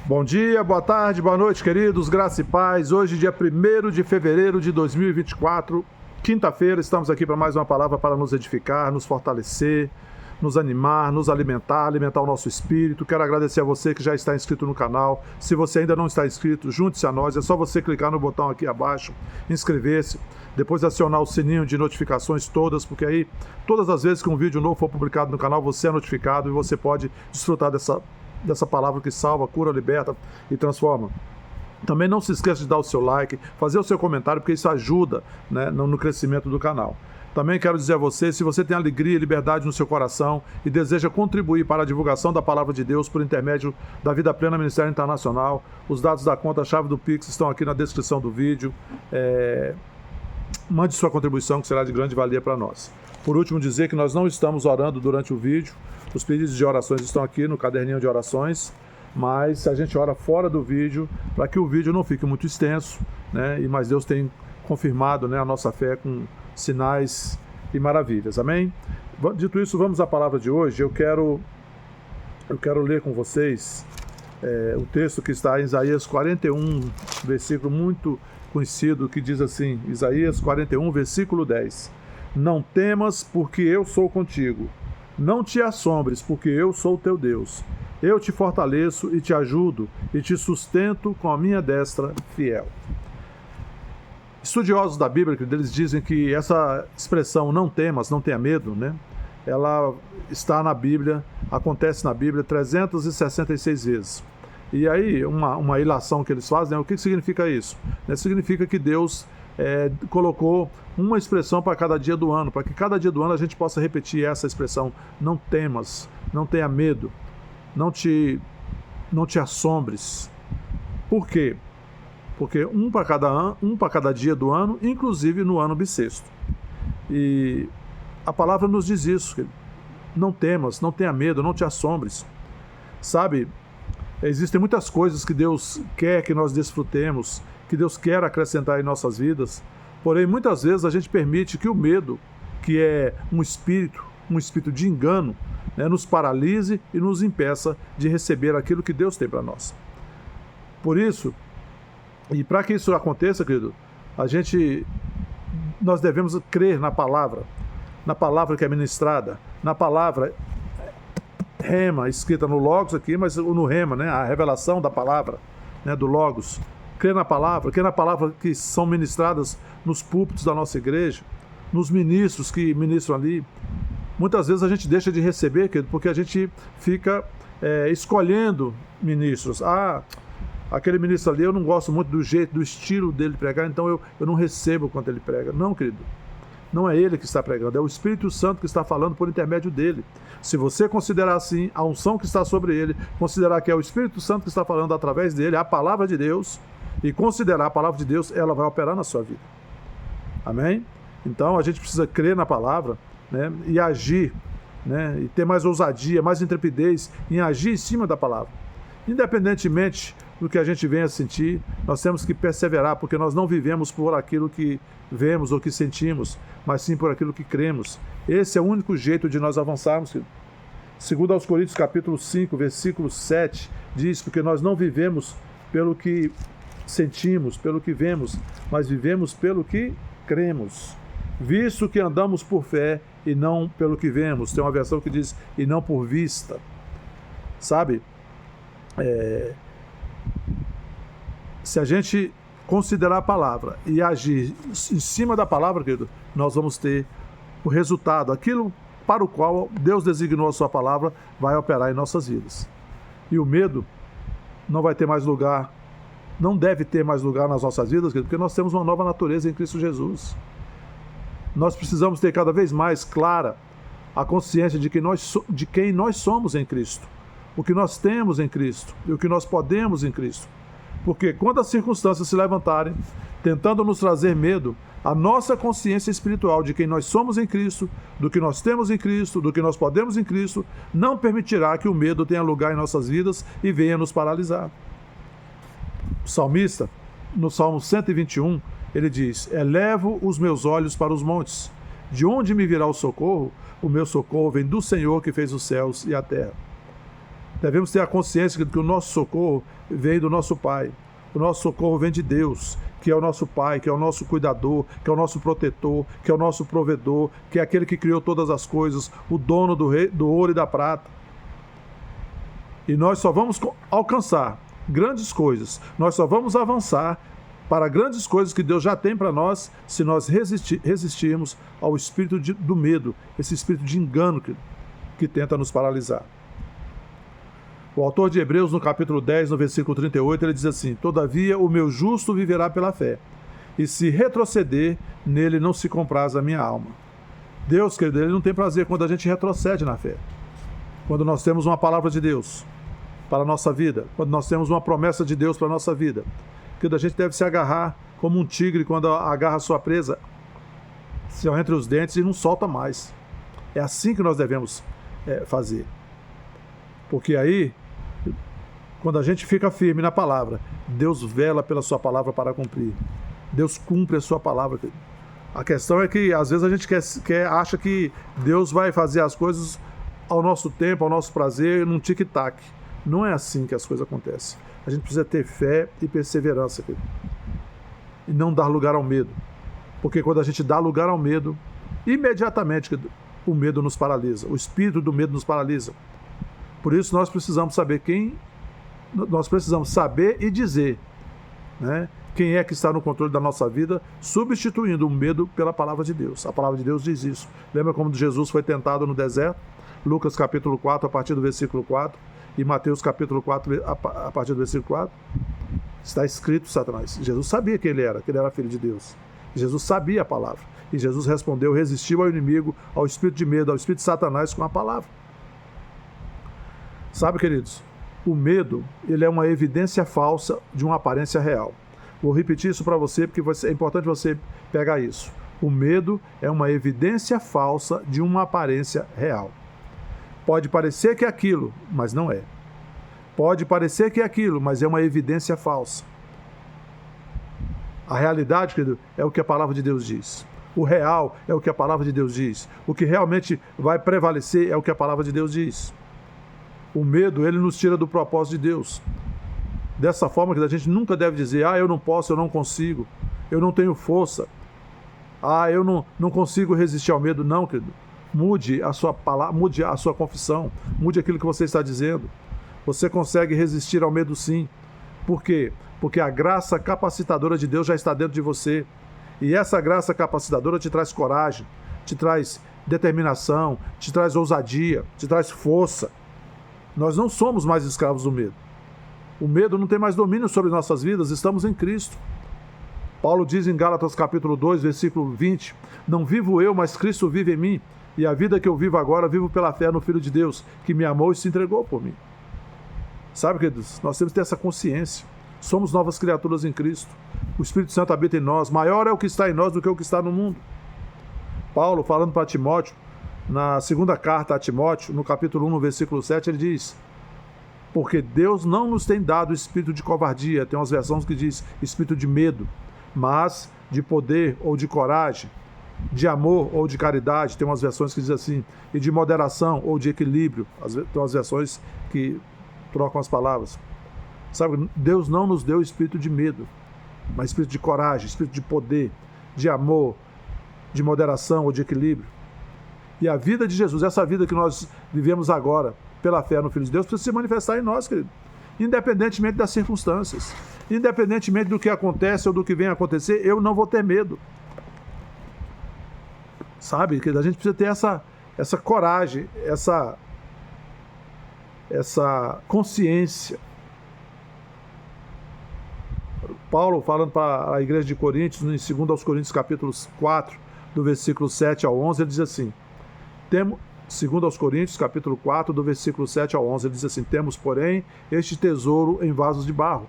Bom dia, boa tarde, boa noite, queridos, graça e paz. Hoje, dia 1º de fevereiro de 2024, quinta-feira, estamos aqui para mais uma palavra para nos edificar, nos fortalecer, nos animar, nos alimentar o nosso espírito. Quero agradecer a você que já está inscrito no canal. Se você ainda não está inscrito, junte-se a nós. É só você clicar no botão aqui abaixo, inscrever-se, depois acionar o sininho de notificações todas, porque aí, todas as vezes que um vídeo novo for publicado no canal, você é notificado e você pode desfrutar dessa palavra que salva, cura, liberta e transforma. Também não se esqueça de dar o seu like, fazer o seu comentário, porque isso ajuda, né, no crescimento do canal. Também quero dizer a você, se você tem alegria e liberdade no seu coração e deseja contribuir para a divulgação da Palavra de Deus por intermédio da Vida Plena Ministério Internacional, os dados da conta, a chave do Pix estão aqui na descrição do vídeo. Mande sua contribuição, que será de grande valia para nós. Por último, dizer que nós não estamos orando durante o vídeo. Os pedidos de orações estão aqui no caderninho de orações, mas a gente ora fora do vídeo para que o vídeo não fique muito extenso, né? Mas Deus tem confirmado, né, a nossa fé com sinais e maravilhas. Amém? Dito isso, vamos à palavra de hoje. Eu quero ler com vocês o texto que está em Isaías 41, versículo muito conhecido, que diz assim, Isaías 41, versículo 10. Não temas, porque eu sou contigo. Não te assombres, porque eu sou o teu Deus. Eu te fortaleço e te ajudo e te sustento com a minha destra fiel. Estudiosos da Bíblia, eles dizem que essa expressão não temas, não tenha medo, né? Ela está na Bíblia, acontece na Bíblia 366 vezes. E aí, uma ilação que eles fazem, né? O que significa isso? Significa que Deus colocou uma expressão para cada dia do ano, para que cada dia do ano a gente possa repetir essa expressão: não temas, não tenha medo, não te assombres. Por quê? Porque um para cada dia do ano, inclusive no ano bissexto. E a palavra nos diz isso: não temas, não tenha medo, não te assombres. Sabe, existem muitas coisas que Deus quer que nós desfrutemos, que Deus quer acrescentar em nossas vidas, porém muitas vezes a gente permite que o medo, que é um espírito de engano, né, nos paralise e nos impeça de receber aquilo que Deus tem para nós. Por isso, e para que isso aconteça, querido, nós devemos crer na palavra que é ministrada, na palavra Rema, escrita no Logos aqui, mas no Rema, né, a revelação da palavra, né, do Logos. Crer na palavra que são ministradas nos púlpitos da nossa igreja, nos ministros que ministram ali. Muitas vezes a gente deixa de receber, querido, porque a gente fica escolhendo ministros. Aquele ministro ali eu não gosto muito do jeito, do estilo dele pregar, então eu não recebo quando ele prega. Não, querido. Não é ele que está pregando, é o Espírito Santo que está falando por intermédio dele. Se você considerar assim a unção que está sobre ele, considerar que é o Espírito Santo que está falando através dele, a palavra de Deus, e considerar a palavra de Deus, ela vai operar na sua vida. Amém? Então a gente precisa crer na palavra, né, e agir, né, e ter mais ousadia, mais intrepidez em agir em cima da palavra. Independentemente do que a gente venha sentir, nós temos que perseverar, porque nós não vivemos por aquilo que vemos ou que sentimos, mas sim por aquilo que cremos. Esse é o único jeito de nós avançarmos. Segundo aos Coríntios capítulo 5, versículo 7, diz: porque nós não vivemos pelo que sentimos, pelo que vemos, mas vivemos pelo que cremos. Visto que andamos por fé e não pelo que vemos. Tem uma versão que diz: e não por vista. Sabe? Se a gente considerar a palavra e agir em cima da palavra, querido, nós vamos ter o resultado, aquilo para o qual Deus designou a sua palavra, vai operar em nossas vidas. E o medo não vai ter mais lugar, não deve ter mais lugar nas nossas vidas, querido, porque nós temos uma nova natureza em Cristo Jesus. Nós precisamos ter cada vez mais clara a consciência de quem nós somos em Cristo, o que nós temos em Cristo e o que nós podemos em Cristo. Porque quando as circunstâncias se levantarem, tentando nos trazer medo, a nossa consciência espiritual de quem nós somos em Cristo, do que nós temos em Cristo, do que nós podemos em Cristo, não permitirá que o medo tenha lugar em nossas vidas e venha nos paralisar. O salmista, no Salmo 121, ele diz: elevo os meus olhos para os montes. De onde me virá o socorro? O meu socorro vem do Senhor que fez os céus e a terra. Devemos ter a consciência de que o nosso socorro vem do nosso Pai. O nosso socorro vem de Deus, que é o nosso Pai, que é o nosso cuidador, que é o nosso protetor, que é o nosso provedor, que é aquele que criou todas as coisas, o dono do ouro e da prata. E nós só vamos alcançar grandes coisas, nós só vamos avançar para grandes coisas que Deus já tem para nós, se nós resistirmos ao espírito do medo, esse espírito de engano que tenta nos paralisar. O autor de Hebreus, no capítulo 10, no versículo 38, ele diz assim: todavia o meu justo viverá pela fé, e se retroceder, nele não se compraz a minha alma. Deus, querido, ele não tem prazer quando a gente retrocede na fé. Quando nós temos uma palavra de Deus para a nossa vida, quando nós temos uma promessa de Deus para a nossa vida, que a gente deve se agarrar como um tigre quando agarra a sua presa, se entre os dentes e não solta mais. É assim que nós devemos fazer. Porque aí, quando a gente fica firme na palavra, Deus vela pela sua palavra para cumprir. Deus cumpre a sua palavra. A questão é que às vezes a gente acha que Deus vai fazer as coisas ao nosso tempo, ao nosso prazer, num tic-tac. Não é assim que as coisas acontecem. A gente precisa ter fé e perseverança, querido, e não dar lugar ao medo. Porque quando a gente dá lugar ao medo, imediatamente o medo nos paralisa. O espírito do medo nos paralisa. Por isso nós precisamos saber nós precisamos saber e dizer, né, quem é que está no controle da nossa vida, substituindo o medo pela palavra de Deus. A palavra de Deus diz isso. Lembra como Jesus foi tentado no deserto? Lucas capítulo 4, a partir do versículo 4, e Mateus capítulo 4, a partir do versículo 4. Está escrito, Satanás. Jesus sabia quem ele era, que ele era filho de Deus. Jesus sabia a palavra. E Jesus respondeu, resistiu ao inimigo, ao espírito de medo, ao espírito de Satanás com a palavra. Sabe, queridos, o medo, ele é uma evidência falsa de uma aparência real. Vou repetir isso para você, porque é importante você pegar isso. O medo é uma evidência falsa de uma aparência real. Pode parecer que é aquilo, mas não é. Pode parecer que é aquilo, mas é uma evidência falsa. A realidade, querido, é o que a palavra de Deus diz. O real é o que a palavra de Deus diz. O que realmente vai prevalecer é o que a palavra de Deus diz. O medo, ele nos tira do propósito de Deus. Dessa forma que a gente nunca deve dizer, eu não posso, eu não consigo, eu não tenho força, eu não consigo resistir ao medo. Não, querido. Mude a sua palavra, mude a sua confissão, mude aquilo que você está dizendo. Você consegue resistir ao medo, sim. Por quê? Porque a graça capacitadora de Deus já está dentro de você. E essa graça capacitadora te traz coragem, te traz determinação, te traz ousadia, te traz força. Nós não somos mais escravos do medo. O medo não tem mais domínio sobre nossas vidas, estamos em Cristo. Paulo diz em Gálatas capítulo 2, versículo 20, não vivo eu, mas Cristo vive em mim, e a vida que eu vivo agora, vivo pela fé no Filho de Deus, que me amou e se entregou por mim. Sabe, queridos, nós temos que ter essa consciência. Somos novas criaturas em Cristo. O Espírito Santo habita em nós. Maior é o que está em nós do que o que está no mundo. Paulo, falando para Timóteo, na segunda carta a Timóteo, no capítulo 1, no versículo 7, ele diz, porque Deus não nos tem dado espírito de covardia, tem umas versões que diz espírito de medo, mas de poder ou de coragem, de amor ou de caridade, tem umas versões que dizem assim, e de moderação ou de equilíbrio, tem umas versões que trocam as palavras. Sabe, Deus não nos deu espírito de medo, mas espírito de coragem, espírito de poder, de amor, de moderação ou de equilíbrio. E a vida de Jesus, essa vida que nós vivemos agora, pela fé no Filho de Deus, precisa se manifestar em nós, querido. Independentemente das circunstâncias, independentemente do que acontece ou do que vem a acontecer, eu não vou ter medo. Sabe, querido, a gente precisa ter essa coragem, essa consciência. Paulo, falando para a igreja de Coríntios, em 2 aos Coríntios, capítulo 4, do versículo 7 ao 11, ele diz assim, 2 aos Coríntios, capítulo 4, do versículo 7 ao 11, ele diz assim, temos, porém, este tesouro em vasos de barro,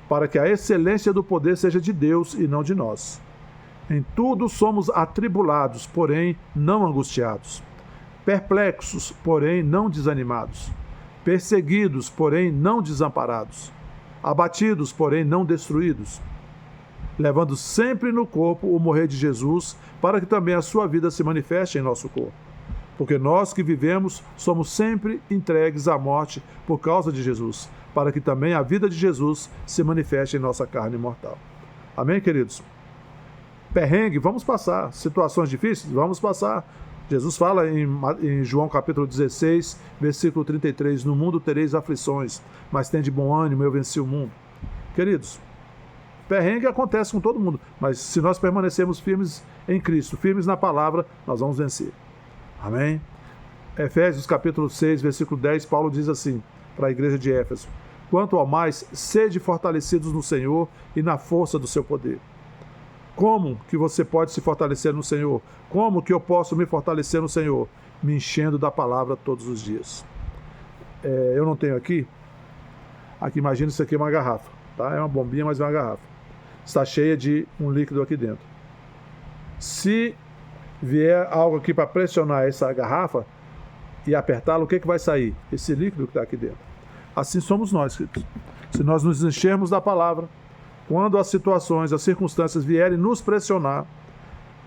para que a excelência do poder seja de Deus e não de nós. Em tudo somos atribulados, porém não angustiados, perplexos, porém não desanimados, perseguidos, porém não desamparados, abatidos, porém não destruídos, levando sempre no corpo o morrer de Jesus, para que também a sua vida se manifeste em nosso corpo. porque nós que vivemos somos sempre entregues à morte por causa de Jesus, para que também a vida de Jesus se manifeste em nossa carne mortal. Amém, queridos? Perrengue, vamos passar. Situações difíceis, vamos passar. Jesus fala em João capítulo 16, versículo 33, no mundo tereis aflições, mas tende bom ânimo, eu venci o mundo. Queridos, perrengue acontece com todo mundo, mas se nós permanecermos firmes em Cristo, firmes na palavra, nós vamos vencer. Amém? Efésios capítulo 6, versículo 10, Paulo diz assim para a igreja de Éfeso: quanto ao mais, sede fortalecidos no Senhor e na força do seu poder. Como que você pode se fortalecer no Senhor? Como que eu posso me fortalecer no Senhor? Me enchendo da palavra todos os dias. Eu não tenho aqui. Aqui, imagina, isso aqui é uma garrafa. Tá? É uma bombinha, mas é uma garrafa. Está cheia de um líquido aqui dentro. Se vier algo aqui para pressionar essa garrafa e apertá-la, o que vai sair? Esse líquido que está aqui dentro. Assim somos nós, queridos. Se nós nos enchermos da palavra, quando as situações, as circunstâncias vierem nos pressionar,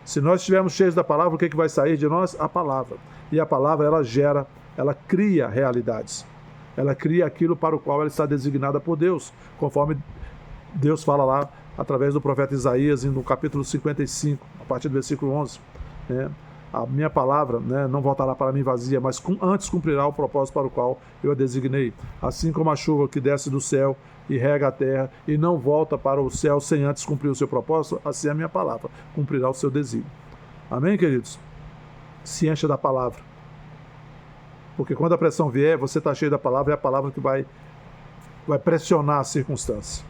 se nós estivermos cheios da palavra, o que vai sair de nós? A palavra. E a palavra, ela gera, ela cria realidades. Ela cria aquilo para o qual ela está designada por Deus, conforme Deus fala lá, através do profeta Isaías, no capítulo 55, a partir do versículo 11. Né? A minha palavra, né, não voltará para mim vazia, mas antes cumprirá o propósito para o qual eu a designei. Assim como a chuva que desce do céu e rega a terra e não volta para o céu sem antes cumprir o seu propósito, assim a minha palavra cumprirá o seu desígnio. Amém, queridos? Se encha da palavra. Porque quando a pressão vier, você está cheio da palavra, é a palavra que vai pressionar a circunstância.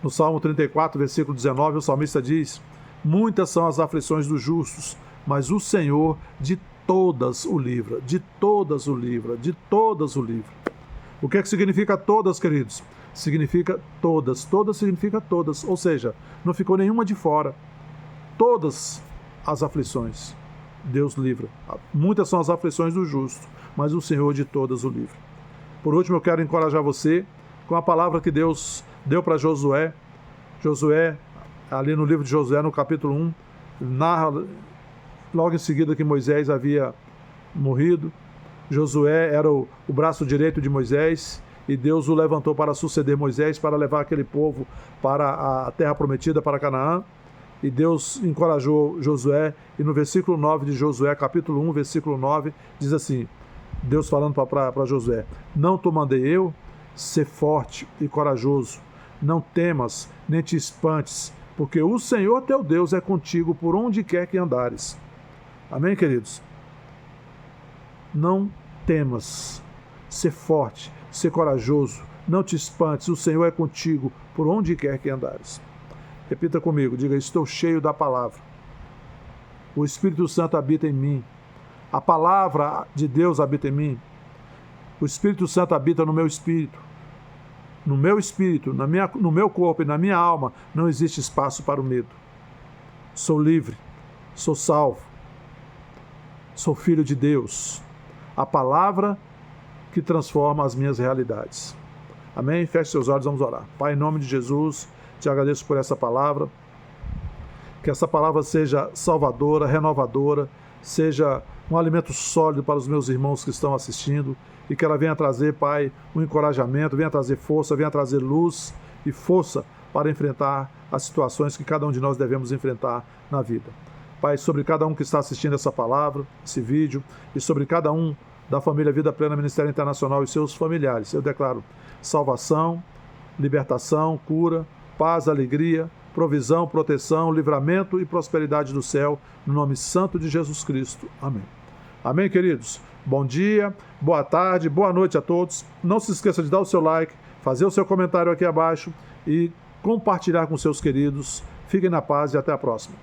No Salmo 34, versículo 19, o salmista diz: muitas são as aflições dos justos, mas o Senhor de todas o livra, de todas o livra, de todas o livra. O que significa todas, queridos? Significa todas, todas significa todas, ou seja, não ficou nenhuma de fora. Todas as aflições, Deus livra. Muitas são as aflições do justo, mas o Senhor de todas o livra. Por último, eu quero encorajar você com a palavra que Deus deu para Josué. Josué, ali no livro de Josué, no capítulo 1, narra logo em seguida que Moisés havia morrido. Josué era o braço direito de Moisés e Deus o levantou para suceder Moisés, para levar aquele povo para a terra prometida, para Canaã. E Deus encorajou Josué, e no versículo 9 de Josué, capítulo 1, versículo 9, diz assim, Deus falando para Josué: não te mandei eu? Ser forte e corajoso, não temas, nem te espantes, porque o Senhor teu Deus é contigo por onde quer que andares. Amém, queridos? Não temas, ser forte, ser corajoso, não te espantes, o Senhor é contigo por onde quer que andares. Repita comigo, diga: estou cheio da palavra. O Espírito Santo habita em mim. A palavra de Deus habita em mim. O Espírito Santo habita no meu espírito. No meu espírito, no meu corpo e na minha alma não existe espaço para o medo. Sou livre, sou salvo, sou filho de Deus. A palavra que transforma as minhas realidades. Amém? Feche seus olhos, vamos orar. Pai, em nome de Jesus, te agradeço por essa palavra. Que essa palavra seja salvadora, renovadora, seja um alimento sólido para os meus irmãos que estão assistindo, e que ela venha trazer, Pai, um encorajamento, venha trazer força, venha trazer luz e força para enfrentar as situações que cada um de nós devemos enfrentar na vida. Pai, sobre cada um que está assistindo essa palavra, esse vídeo, e sobre cada um da família Vida Plena Ministério Internacional e seus familiares, eu declaro salvação, libertação, cura, paz, alegria, provisão, proteção, livramento e prosperidade do céu, no nome santo de Jesus Cristo. Amém. Amém, queridos? Bom dia, boa tarde, boa noite a todos. Não se esqueça de dar o seu like, fazer o seu comentário aqui abaixo e compartilhar com seus queridos. Fiquem na paz e até a próxima.